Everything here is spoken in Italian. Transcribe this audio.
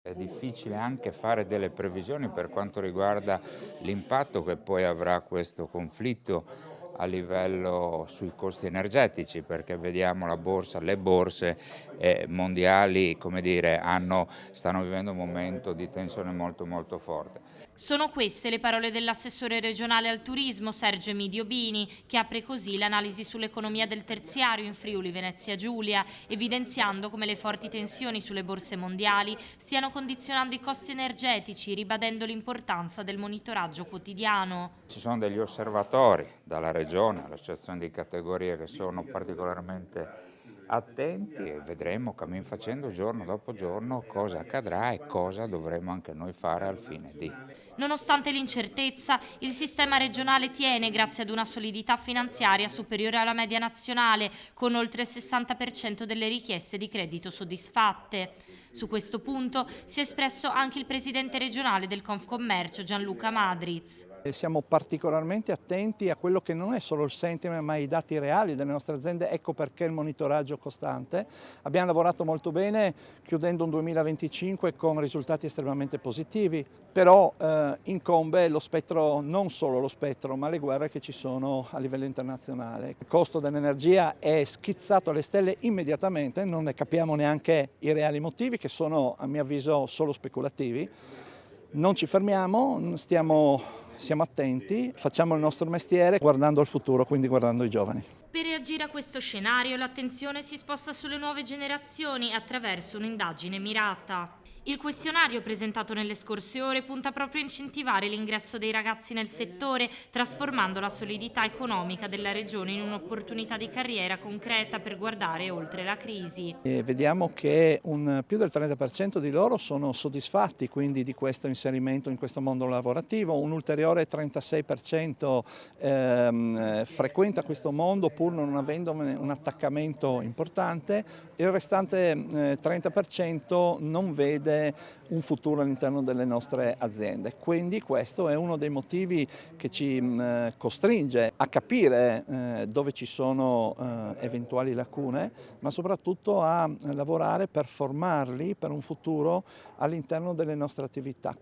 È difficile anche fare delle previsioni per quanto riguarda l'impatto che poi avrà questo conflitto a livello sui costi energetici, perché vediamo le borse mondiali, come dire, stanno vivendo un momento di tensione molto molto forte. Sono queste le parole dell'assessore regionale al turismo Sergio Emidio Bini, che apre così l'analisi sull'economia del terziario in Friuli Venezia Giulia, evidenziando come le forti tensioni sulle borse mondiali stiano condizionando i costi energetici, ribadendo l'importanza del monitoraggio quotidiano. Ci sono degli osservatori dalla regione, l'associazione di categorie che sono particolarmente attenti e vedremo cammin facendo giorno dopo giorno cosa accadrà e cosa dovremo anche noi fare al fine di. Nonostante l'incertezza, il sistema regionale tiene grazie ad una solidità finanziaria superiore alla media nazionale, con oltre il 60% delle richieste di credito soddisfatte. Su questo punto si è espresso anche il presidente regionale del Confcommercio Gianluca Madriz. E siamo particolarmente attenti a quello che non è solo il sentiment ma i dati reali delle nostre aziende, ecco perché il monitoraggio costante. Abbiamo lavorato molto bene chiudendo un 2025 con risultati estremamente positivi, però incombe lo spettro, non solo lo spettro ma le guerre che ci sono a livello internazionale. Il costo dell'energia è schizzato alle stelle immediatamente, non ne capiamo neanche i reali motivi che sono a mio avviso solo speculativi. Non ci fermiamo, siamo attenti, facciamo il nostro mestiere guardando al futuro, quindi guardando i giovani. Per reagire a questo scenario, l'attenzione si sposta sulle nuove generazioni attraverso un'indagine mirata. Il questionario presentato nelle scorse ore punta proprio a incentivare l'ingresso dei ragazzi nel settore, trasformando la solidità economica della regione in un'opportunità di carriera concreta per guardare oltre la crisi. E vediamo che più del 30% di loro sono soddisfatti quindi di questo inserimento in questo mondo lavorativo, un ulteriore 36% frequenta questo mondo pur non avendo un attaccamento importante, il restante 30% non vede un futuro all'interno delle nostre aziende. Quindi questo è uno dei motivi che ci costringe a capire dove ci sono eventuali lacune, ma soprattutto a lavorare per formarli per un futuro all'interno delle nostre attività.